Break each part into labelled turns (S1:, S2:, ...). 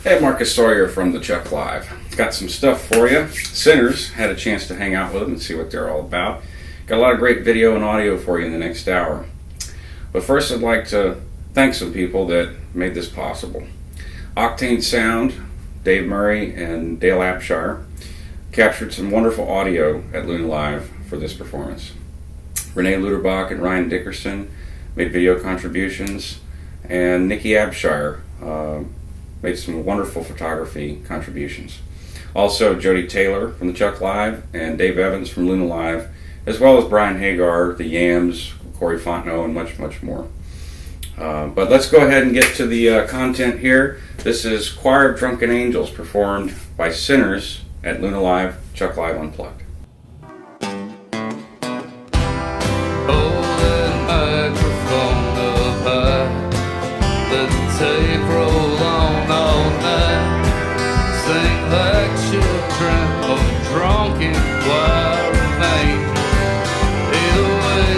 S1: Hey, Marcus Sawyer from the Chuck Live. Got some stuff for you. Sinners had a chance to hang out with them and see what they're all about. Got a lot of great video and audio for you in the next hour. But first, I'd like to thank some people that made this possible. Octane Sound, Dave Murray and Dale Apshire captured some wonderful audio at Luna Live for this performance. Renee Luderbach and Ryan Dickerson made video contributions, and Nikki Abshire made some wonderful photography contributions. Also, Jody Taylor from the Chuck Live and Dave Evans from Luna Live, as well as Brian Hagar, the Yams, Corey Fontenot, and much, much more. But let's go ahead and get to the content here. This is Choir of Drunken Angels performed by Sinners at Luna Live, Chuck Live Unplugged.
S2: Tape roll on all night, sing like children of drunken choir of angels. Either way,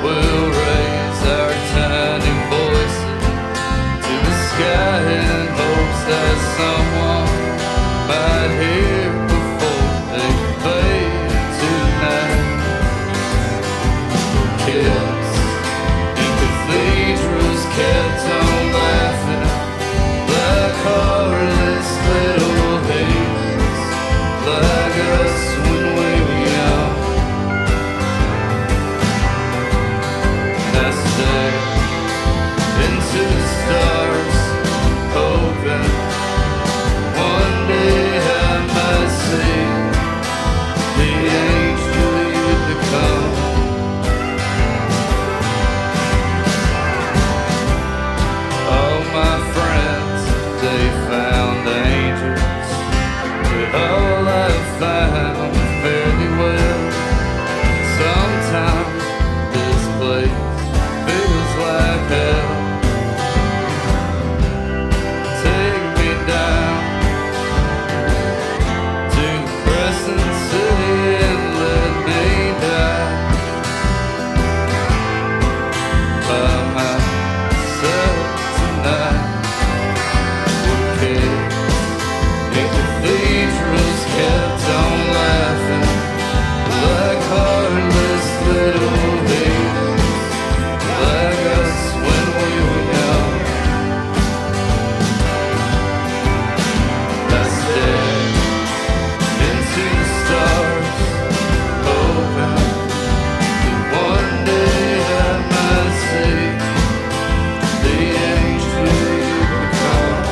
S2: we'll raise our tiny voices to the sky in hopes that someone might hear before they fade tonight. Kids in cathedrals kept on laughing like heartless little haters, like us when we were young. I stare into the stars, hoping one day I might see the angel you become. All my friends, they found angels, but all I found fairly well. Sometimes this place feels like hell. Take me down to the Crescent City and let me die by myself. Okay, the cathedrals kept on laughing like heartless little haters, like us when we were young. I stared into the stars, hoping that one day I might see the angel you become.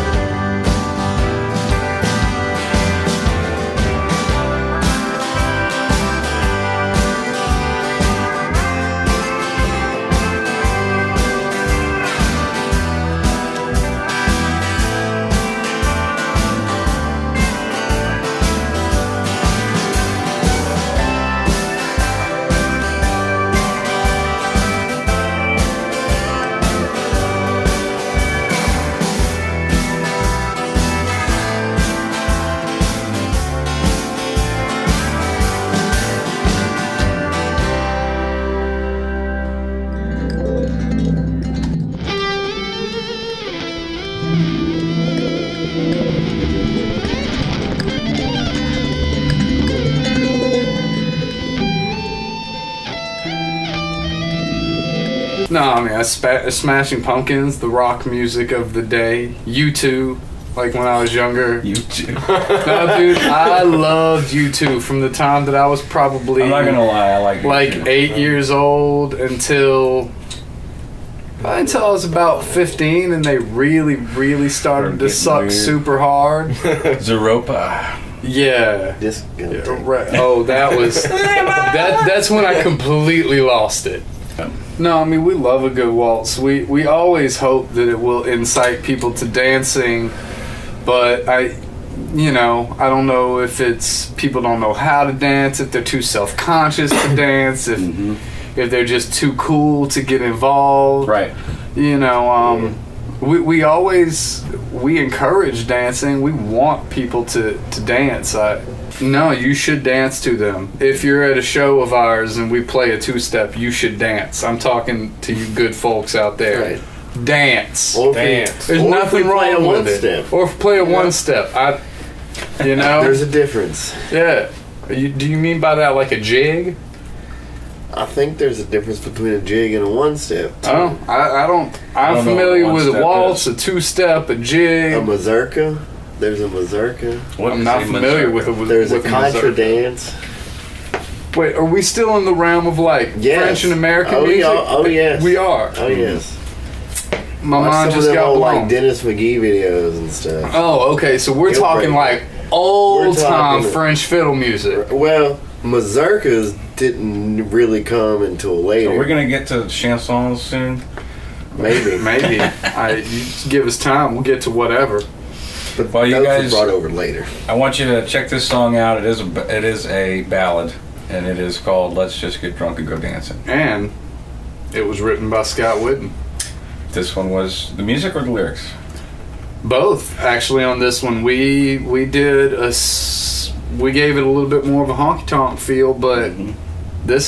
S3: No, I mean, Smashing Pumpkins, the rock music of the day. U2, like when I was younger.
S1: U2.
S3: No, dude, I loved U2 from the time that I was probably...
S1: I'm not gonna lie, I like U2.
S3: 8 years old until I was about 15, and they really started to suck weird. Super hard.
S1: Zeropa.
S3: Yeah. Right. Oh, that was... that's when I completely lost it. No, I mean, we love a good waltz. We always hope that it will incite people to dancing, but I don't know if it's people don't know how to dance, if they're too self-conscious to dance, if they're just too cool to get involved.
S1: Right.
S3: We encourage dancing. We want people to dance. No, you should dance to them. If you're at a show of ours and we play a two-step, you should dance. I'm talking to you good folks out there.
S4: Right.
S3: dance.
S4: Or
S1: Dance.
S3: There's
S4: or if
S3: nothing
S4: we play
S3: wrong
S4: a
S3: with it.
S4: one-step.
S3: Or if play a one step.
S4: There's a difference.
S3: Yeah. Do you mean by that like a jig?
S4: I think there's a difference between a jig and a one-step.
S3: Oh, I don't. I'm
S1: don't know
S3: familiar
S1: what
S3: with a
S1: one-step
S3: waltz, a two-step, a jig.
S4: A mazurka. There's a mazurka.
S3: I'm not familiar with it.
S4: There's a
S3: with
S4: contra
S3: mazurka.
S4: dance.
S3: Wait, are we still in the realm of like
S4: Yes.
S3: French and American
S4: Oh,
S3: music?
S4: yeah. Oh, yes.
S3: We are.
S4: Oh yes.
S3: My
S4: Watch
S3: mind
S4: some
S3: just
S4: of them
S3: got
S4: old,
S3: blown.
S4: like Dennis McGee videos and stuff.
S3: Oh, okay. So we're
S4: He'll
S3: talking
S4: break
S3: like
S4: it.
S3: old
S4: We're
S3: time
S4: talking-
S3: French fiddle music.
S4: Well, mazurkas didn't really come until later.
S1: So we're gonna get to chansons soon.
S4: Maybe.
S3: Maybe. You just give us time. We'll get to whatever.
S4: But
S1: Well, you
S4: those were
S1: guys-
S4: brought over later.
S1: I want you to check this song out. It is a ballad, and it is called "Let's Just Get Drunk and Go Dancing."
S3: And it was written by Scott Whitten.
S1: This one was the music or the lyrics?
S3: Both, actually. On this one, we did we gave it a little bit more of a honky tonk feel, but this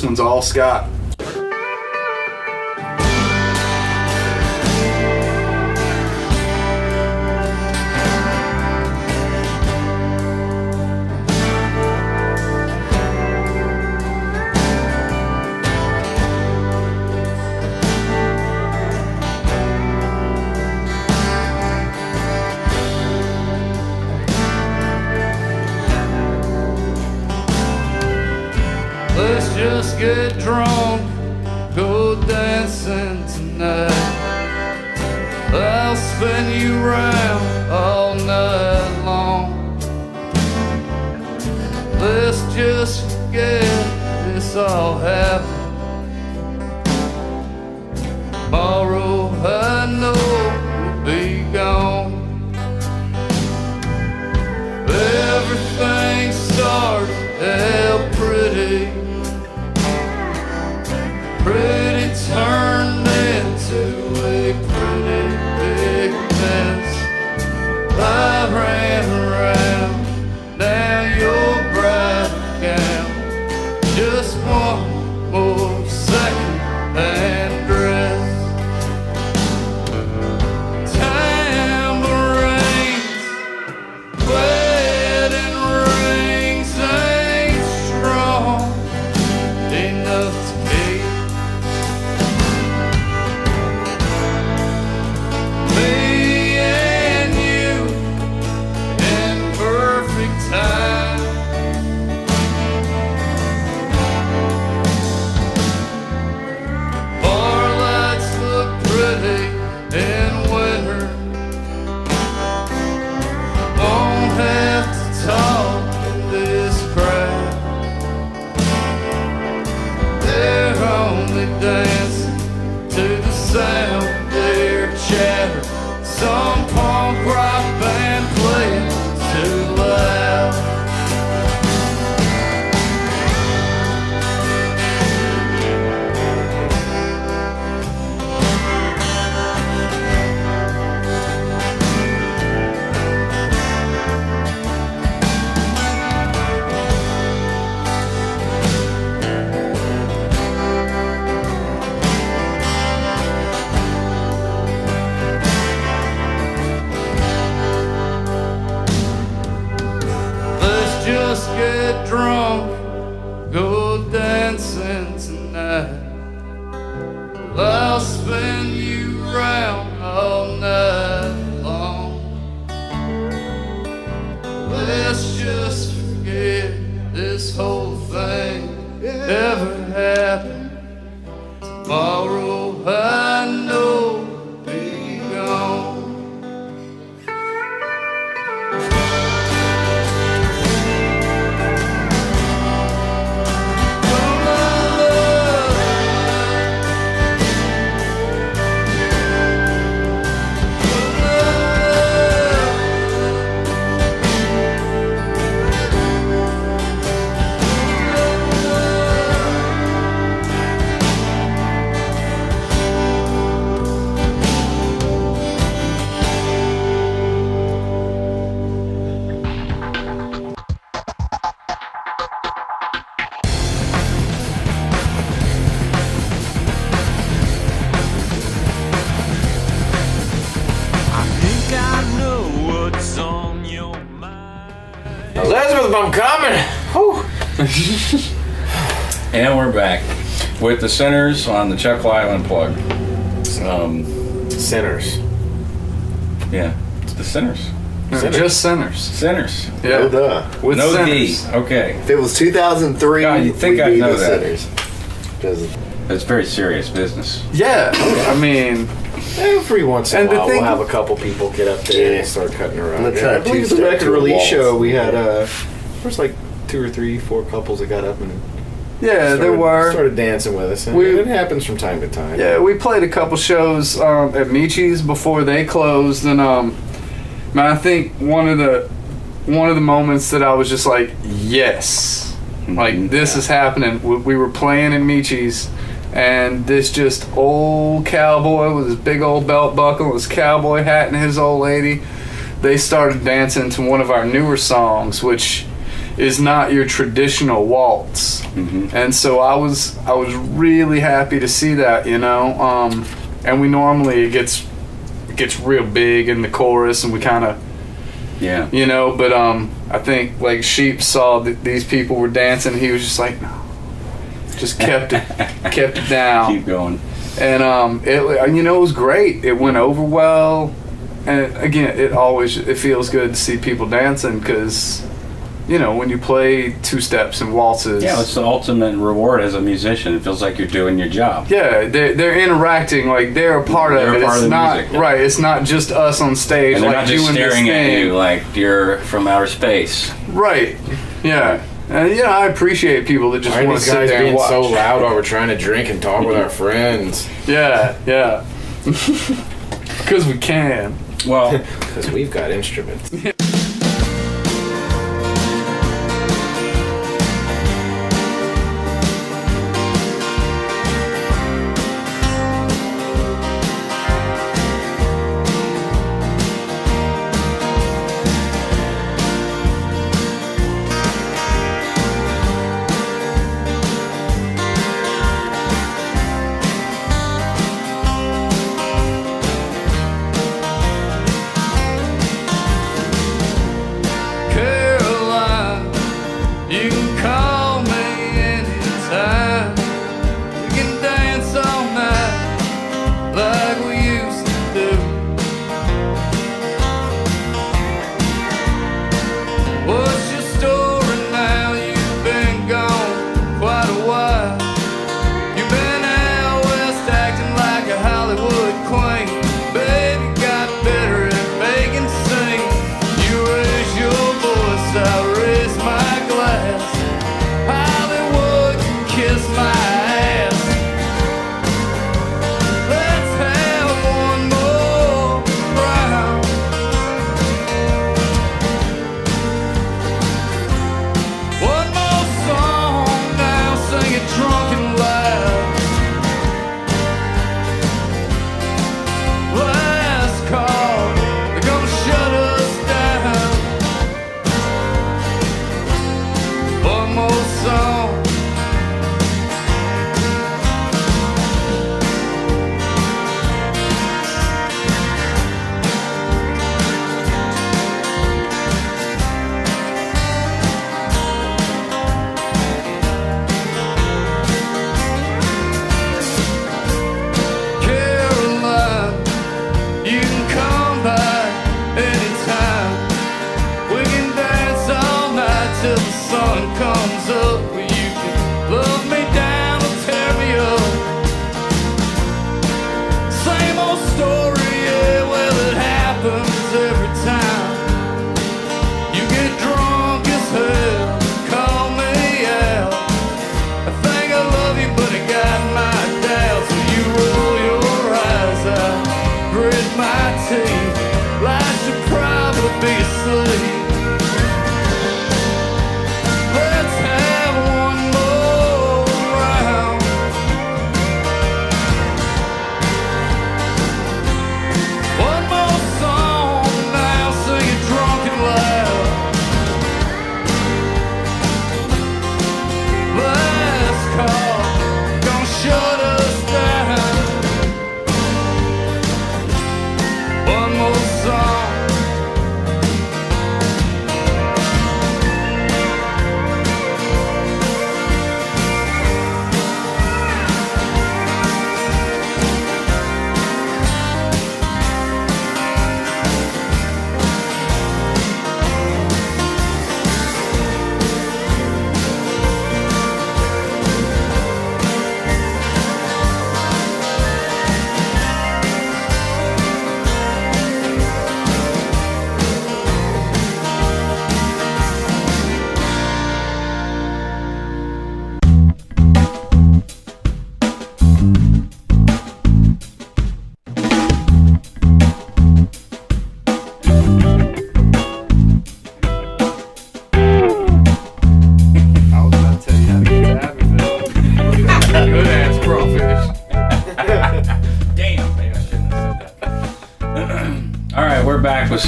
S3: one's all Scott.
S2: Let's just get drunk, go dancing tonight. I'll spin you round all night long. Let's just forget this all happened. Tomorrow I know we'll be gone. Everything started out pretty. Pretty turned into a pretty big mess. I ran around, now your bridal gown. Just one more second-hand dress. Tambourines, wedding rings ain't strong enough to keep me and you in perfect time. Bar lights look pretty in winter. Won't have to talk in this crowd. They're only dancing to the sound of their chatter. Some punk rock band playing too loud. Let's just get drunk, go dancing tonight. I'll spin you round all night long. Let's just forget this whole thing ever happened. Tomorrow I know we'll be gone.
S5: Caleb, I'm coming. Whew.
S1: And we're back with the Sinners on the Chuck Live Unplugged.
S5: Sinners.
S1: Yeah, it's the Sinners.
S3: Sinners. Just Sinners.
S1: Sinners.
S3: Yeah.
S4: No duh.
S3: With
S1: No
S3: Sinners.
S1: D. Okay.
S4: If it was 2003,
S1: God, you'd think
S4: we'd
S1: I'd
S4: be
S1: know
S4: the
S1: that.
S4: Sinners. 'Cause
S1: It's very serious business.
S3: Yeah. I mean,
S5: Every once in
S3: And
S5: a
S3: the
S5: while,
S3: thing-
S5: we'll have a couple people get up there
S4: Yeah.
S5: and start cutting around.
S4: I'm gonna try
S5: I
S4: a
S5: believe the
S4: two-step
S5: record
S4: to a
S5: release
S4: waltz.
S5: show, we had first like 2 or 3, 4 couples that got up and
S3: yeah, there were.
S5: started dancing with us. And it happens from time to time.
S3: Yeah, we played a couple shows at Michi's before they closed, and man, I think one of the moments that I was just like, yes, like this is happening. We were playing at Michi's, and this just old cowboy with his big old belt buckle, his cowboy hat, and his old lady, they started dancing to one of our newer songs, which is not your traditional waltz. And so I was really happy to see that, you know. And we normally it gets real big in the chorus, and we kind of,
S1: Yeah.
S3: you know. But I think like Sheep saw that these people were dancing. He was just like, no, just kept it down.
S1: Keep going.
S3: And it, you know, it was great. It went over well. And again, it feels good to see people dancing, because, you know, when you play two steps and waltzes,
S1: Yeah, it's the ultimate reward as a musician. It feels like you're doing your job.
S3: yeah, they're interacting, like they're a part
S1: They're
S3: of
S1: a
S3: it.
S1: part
S3: It's
S1: of the
S3: not
S1: music, yeah.
S3: right. It's not just us on stage,
S1: And they're
S3: like
S1: not just
S3: doing
S1: staring
S3: this
S1: at
S3: thing.
S1: you like you're from outer space.
S3: Right? Yeah. And yeah, I appreciate people that just
S5: Why are
S3: want to
S5: these
S3: sit
S5: guys
S3: there and
S5: being
S3: watch.
S5: so loud while we're trying to drink and talk with our friends?
S3: Yeah, yeah. Because we can.
S1: Well,
S5: Because we've got instruments.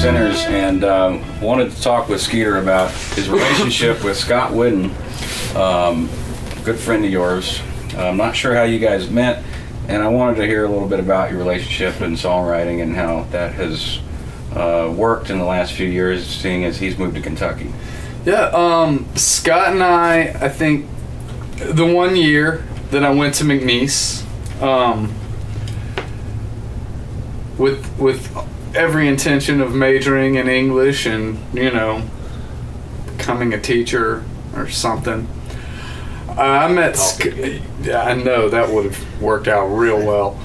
S1: Sinners, and wanted to talk with Skeeter about his relationship with Scott Whidden, good friend of yours. I'm not sure how you guys met, and I wanted to hear a little bit about your relationship and songwriting and how that has worked in the last few years, seeing as he's moved to Kentucky.
S3: Yeah, Scott and I think the 1 year that I went to McNeese, with every intention of majoring in English and, becoming a teacher or something. I met yeah, I know that would have worked out real well.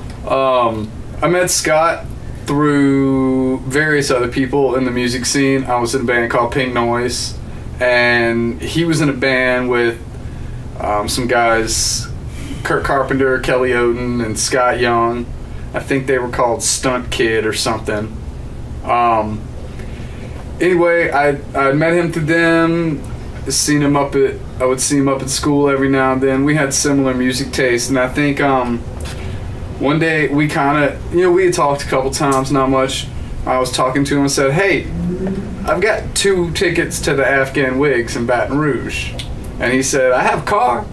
S3: I met Scott through various other people in the music scene. I was in a band called Pink Noise, and he was in a band with some guys, Kurt Carpenter, Kelly Oden, and Scott Young. I think they were called Stunt Kid or something. Anyway, I met him through them. I would see him up at school every now and then. We had similar music tastes, and I think one day we kind of, we had talked a couple times, not much. I was talking to him and said, "Hey, I've got 2 tickets to the Afghan Wigs in Baton Rouge," and he said, "I have a car."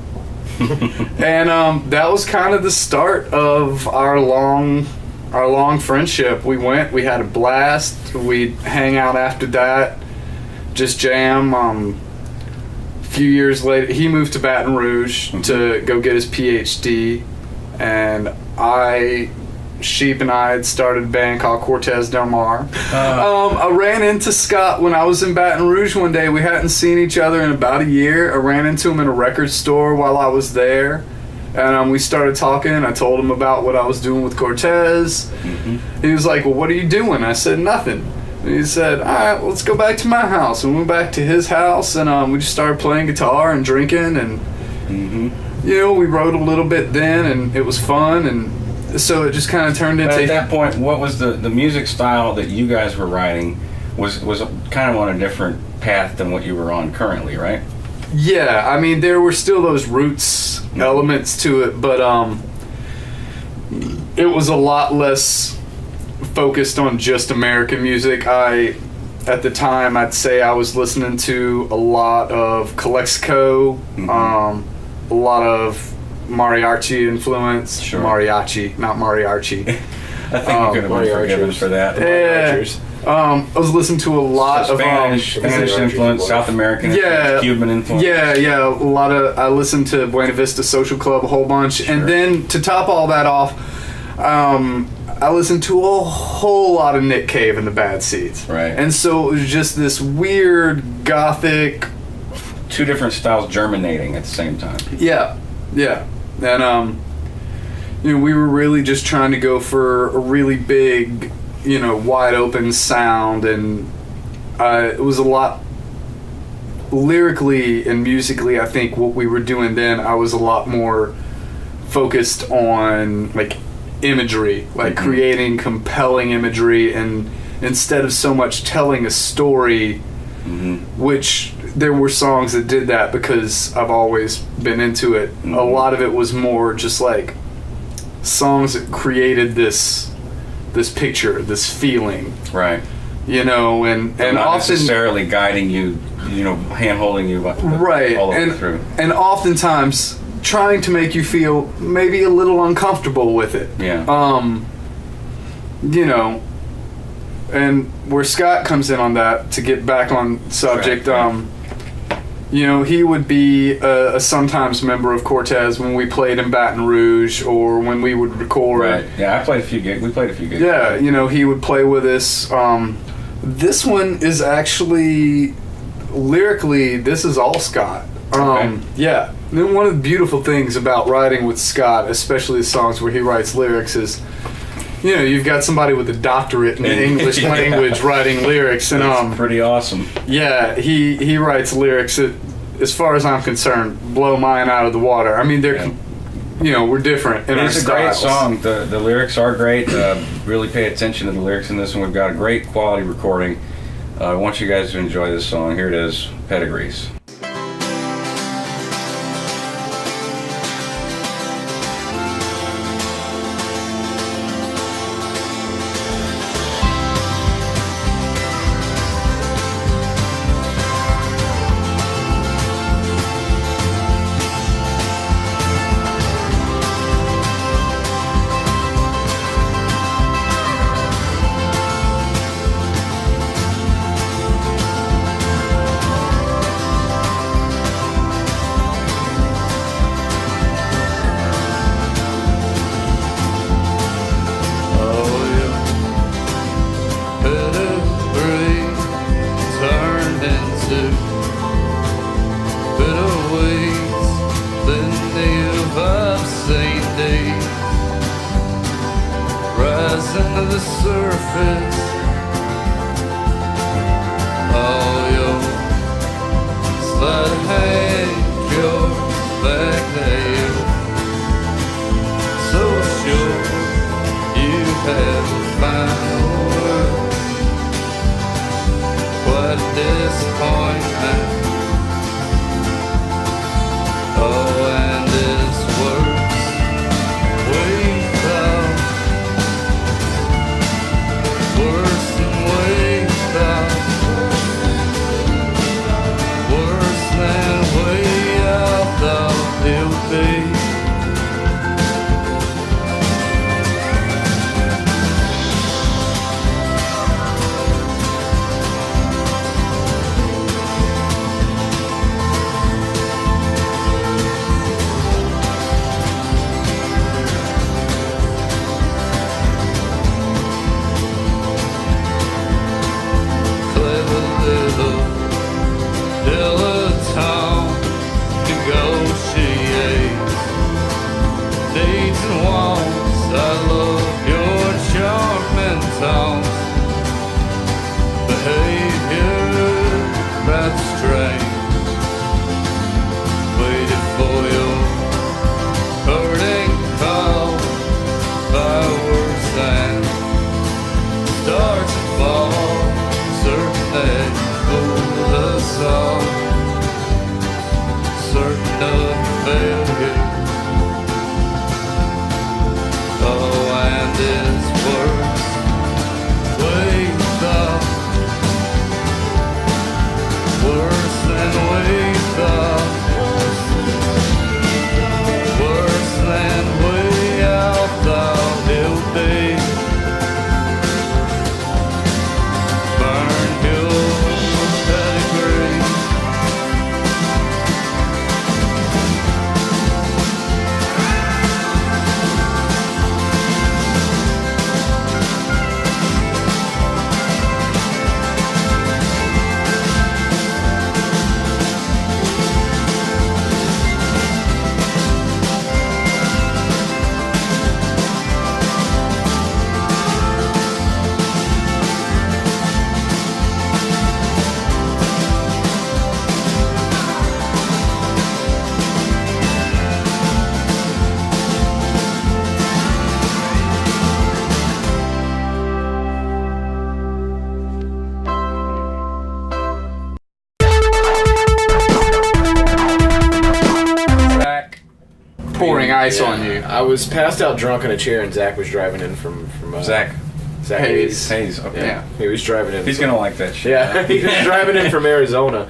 S3: And that was kind of the start of our long friendship. We went, we had a blast. We'd hang out after that, just jam. A few years later, he moved to Baton Rouge to go get his PhD, and Sheep and I had started a band called Cortez Del Mar. I ran into Scott when I was in Baton Rouge one day. We hadn't seen each other in about a year. I ran into him in a record store while I was there, and we started talking. I told him about what I was doing with Cortez. He was like, "Well, what are you doing?" I said, "Nothing." And he said, "All right, let's go back to my house." And we went back to his house, and we just started playing guitar and drinking, and we wrote a little bit then, and it was fun, and so it just kind of turned into...
S1: But at that point, what was the music style that you guys were writing was kind of on a different path than what you were on currently, right?
S3: Yeah, I mean, there were still those roots elements to it, but it was a lot less focused on just American music. At the time, I'd say I was listening to a lot of Calexico, a lot of mariachi influence.
S1: Sure.
S3: Mariachi, not mariachi.
S1: I think you could have been forgiven for that.
S3: I was listening to a lot of
S1: Spanish influence, South American influence, Cuban influence.
S3: Yeah, a lot of. I listened to Buena Vista Social Club a whole bunch, and then to top all that off, I listened to a whole lot of Nick Cave and the Bad Seeds.
S1: Right.
S3: And so it was just this weird gothic.
S1: 2 different styles germinating at the same time.
S3: Yeah. And we were really just trying to go for a really big, wide open sound, and it was a lot lyrically and musically. I think what we were doing then, I was a lot more focused on like imagery, like creating compelling imagery, and instead of so much telling a story, which there were songs that did that because I've always been into it. A lot of it was more just like songs that created this picture, this feeling,
S1: right?
S3: And
S1: not
S3: often
S1: necessarily guiding you, hand holding you
S3: right,
S1: all the way through,
S3: and oftentimes trying to make you feel maybe a little uncomfortable with it.
S1: Yeah.
S3: And where Scott comes in on that, to get back on subject,
S1: right.
S3: He would be a sometimes member of Cortez when we played in Baton Rouge or when we would record.
S1: Right. Yeah, I played a few gigs. We played a few gigs.
S3: Yeah, he would play with us. This one is actually, lyrically, this is all Scott.
S1: Okay.
S3: Yeah. And one of the beautiful things about writing with Scott, especially the songs where he writes lyrics, is you've got somebody with a doctorate in the English language writing lyrics, and
S1: That's pretty awesome.
S3: Yeah, he writes lyrics that, as far as I'm concerned, blow mine out of the water. I mean, they're we're different in our styles.
S1: It's a great song. The lyrics are great. Really pay attention to the lyrics in this one. We've got a great quality recording. I want you guys to enjoy this song. Here it is, Pedigrees.
S2: do. Better ways than if I've seen days. Rising to the surface. All your slight hand, your back nail. So sure you have the final word. What disappointment. Oh, and it's worse. We thought. Worse than we thought. Worse than we all thought it would be.
S3: Pouring ice on you.
S5: I was passed out drunk in a chair, and Zach was driving in from
S1: Zach
S3: Hayes.
S1: Hayes, okay.
S3: Yeah.
S5: He was driving in.
S1: He's gonna like that shit.
S5: Yeah, he was driving in from Arizona,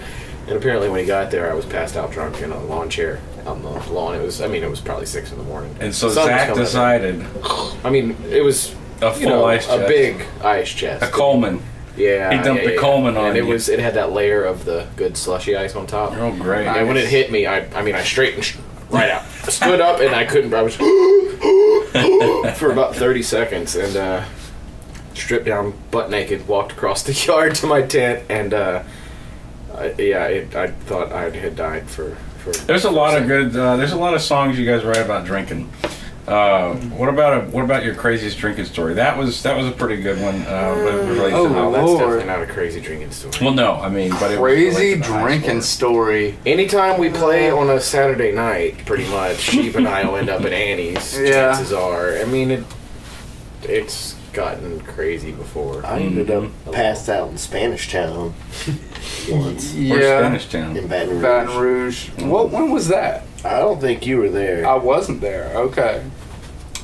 S5: and apparently when he got there, I was passed out drunk in a lawn chair on the lawn. It was probably 6 in the morning.
S1: And so
S5: Sun was
S1: Zach
S5: coming up.
S1: decided
S5: I mean, it was
S1: a full ice chest.
S5: a big ice chest,
S1: a Coleman.
S5: Yeah,
S1: He dumped the Coleman on
S5: and
S1: you.
S5: It had that layer of the good slushy ice on top.
S1: Oh, great.
S5: And when it hit me, I straightened right out. I stood up and I was for about 30 seconds and stripped down butt naked, walked across the yard to my tent, and I thought I had died for
S1: There's a lot of good. There's a lot of songs you guys write about drinking. What about your craziest drinking story? That was a pretty good one. But it relates to
S5: No, that's
S3: Lord.
S5: definitely not a crazy drinking story.
S1: well, no, I mean, but it
S3: Crazy
S1: relates to the high
S3: drinking
S1: score.
S3: story.
S5: Anytime we play on a Saturday night, pretty much, Sheep and I will end up at Annie's.
S3: Yeah.
S5: Chances are. I mean, it's gotten crazy before.
S4: I ended up passed out in Spanish Town once.
S1: Where's
S3: Yeah.
S1: Spanish Town?
S4: In Baton Rouge.
S3: Baton Rouge. When was that?
S4: I don't think you were there.
S3: I wasn't there. Okay.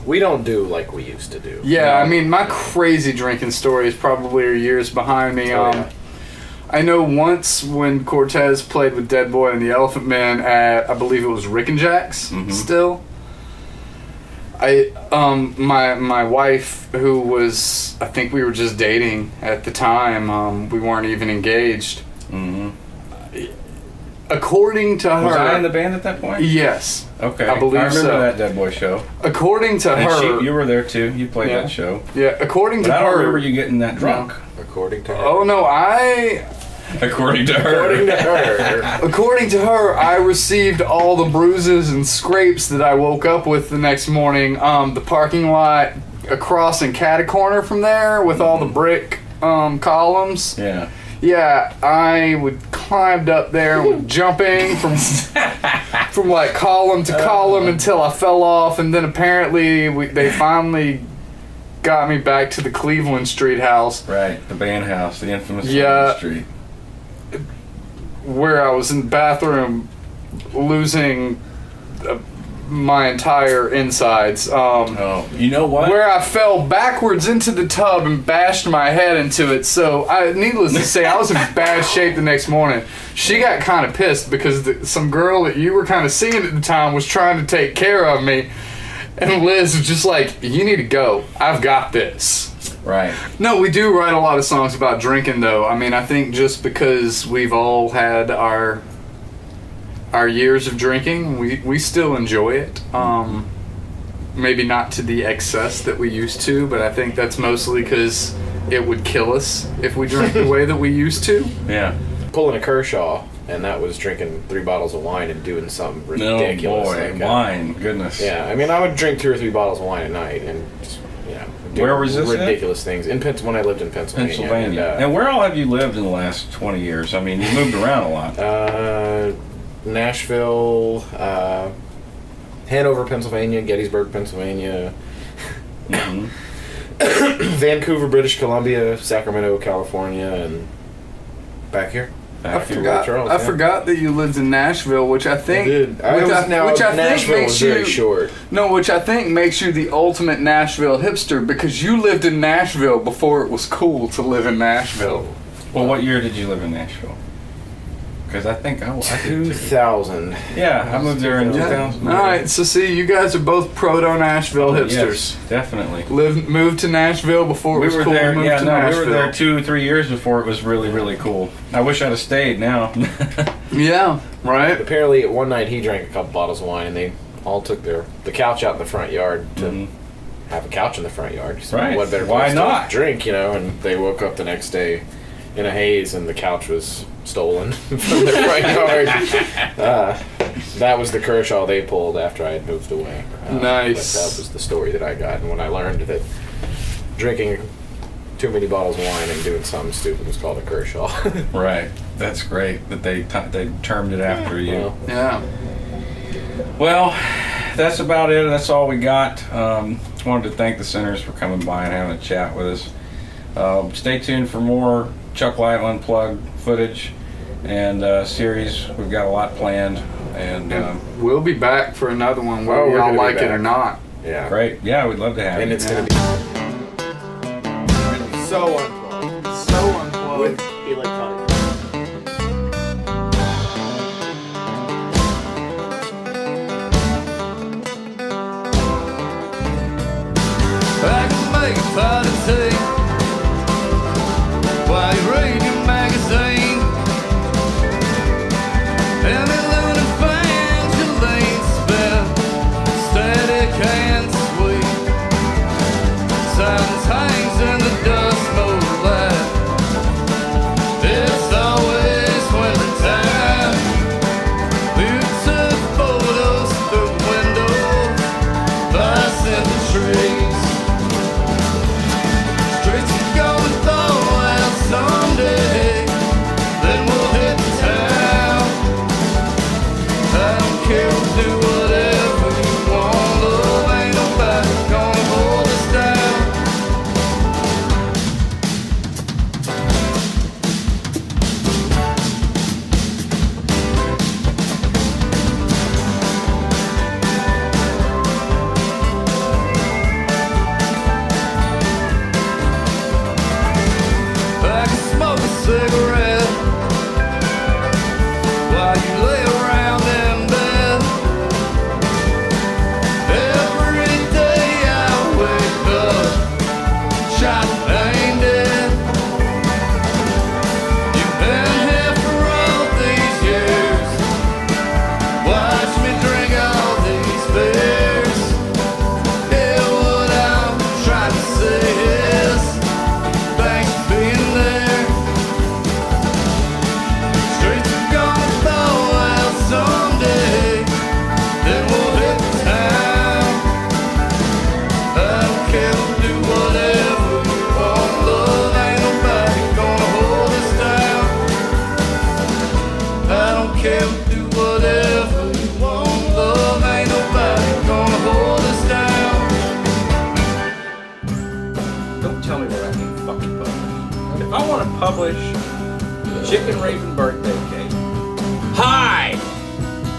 S5: We don't do like we used to do.
S3: Yeah, I mean, my crazy drinking story is probably years behind me.
S5: Oh, yeah.
S3: I know once when Cortez played with Dead Boy and the Elephant Man at, I believe it was Rick and Jack's still. My wife, who was, I think we were just dating at the time, we weren't even engaged.
S1: Mm-hmm.
S3: According to her,
S1: Was I in the band at that point?
S3: yes,
S1: Okay,
S3: I believe
S1: I remember
S3: so.
S1: that Dead Boy show.
S3: According to
S1: And
S3: her,
S1: you were there too. You played
S3: Yeah.
S1: that show.
S3: yeah. According
S1: But
S3: to
S1: I don't
S3: her,
S1: remember you getting that drunk.
S5: According to her.
S3: oh no,
S1: According to her.
S5: According to her.
S3: According to her, I received all the bruises and scrapes that I woke up with the next morning. The parking lot across in Cata Corner from there with all the brick columns.
S1: Yeah.
S3: Yeah, I climbed up there with jumping from like column to column until I fell off, and then apparently they finally got me back to the Cleveland Street house.
S1: Right, the band house, the infamous
S3: Yeah.
S1: Street.
S3: Where I was in the bathroom losing my entire insides.
S1: Oh, you know what?
S3: Where I fell backwards into the tub and bashed my head into it. So, needless to say, I was in bad shape the next morning. She got kind of pissed because some girl that you were kind of seeing at the time was trying to take care of me. And Liz was just like, you need to go. I've got this.
S1: Right.
S3: No, we do write a lot of songs about drinking, though. I mean, I think just because we've all had our years of drinking, we still enjoy it. Maybe not to the excess that we used to, but I think that's mostly because it would kill us if we drank the way that we used to.
S1: Yeah.
S5: Pulling a Kershaw, and that was drinking 3 bottles of wine and doing something ridiculous.
S1: Oh, boy.
S5: like,
S1: Wine. Goodness.
S5: Yeah, I mean, I would drink 2 or 3 bottles of wine a night, and just, do
S1: Where was this at?
S5: ridiculous things when I lived in Pennsylvania.
S1: Pennsylvania. And where all have you lived in the last 20 years? I mean, you moved around a lot.
S5: Nashville, Hanover, Pennsylvania, Gettysburg, Pennsylvania,
S1: Mm-hmm.
S5: Vancouver, British Columbia, Sacramento, California, and back here.
S3: I
S1: Back here.
S3: forgot.
S5: Charles,
S3: I
S5: yeah.
S3: forgot that you lived in Nashville, which I think,
S5: I did. Nashville was very short.
S3: No, which I think makes you the ultimate Nashville hipster because you lived in Nashville before it was cool to live in Nashville.
S1: Well, what year did you live in Nashville? Because I think I did too.
S5: 2000.
S1: Yeah, I moved there in
S3: Yeah.
S1: 2000.
S3: All right, so see, you guys are both proto Nashville hipsters.
S1: Yes, definitely.
S3: Moved to Nashville before it
S1: We
S3: was
S1: were
S3: cool
S1: there.
S3: to move
S1: Yeah,
S3: to
S1: no,
S3: Nashville.
S1: we were there 2-3 years before it was really, really cool. I wish I'd have stayed now.
S3: Yeah, right.
S5: Apparently, one night he drank a couple bottles of wine, and they all took the couch out in the front yard to
S1: Mhm.
S5: have a couch in the front yard. So
S1: Right.
S5: What better
S1: Why
S5: place
S1: not?
S5: to drink, And they woke up the next day in a haze, and the couch was stolen from their front yard. That was the Kershaw they pulled after I had moved away.
S3: Nice.
S5: But that was the story that I got, and when I learned that drinking too many bottles of wine and doing something stupid was called a Kershaw.
S1: Right. That's great that they termed it after you.
S5: Well,
S3: Yeah.
S1: Well, that's about it. That's all we got. Wanted to thank the Sinners for coming by and having a chat with us. Stay tuned for more Chuck Live Unplugged footage and series. We've got a lot planned. And
S3: We'll be back for another one, whether
S5: we're
S3: y'all
S5: gonna be
S3: like it
S5: back.
S3: or not.
S5: yeah.
S1: great. Yeah, we'd love to have
S5: And
S1: you.
S5: it's going to be so unplugged.
S3: So unplugged.
S4: With electronic.
S2: I can make a pot of tea while you read your magazine. And the lunar fans you lean spell, static and sweet. Silence hangs in the dust mold. care, we'll do whatever you want. Love, ain't nobody gonna hold us down.
S1: Don't tell me what I can fucking publish. If I want to publish Chicken Raven birthday cake. Hi!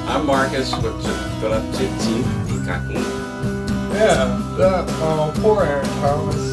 S1: I'm Marcus with Philip Titsi.
S6: Yeah, that poor Aaron Thomas.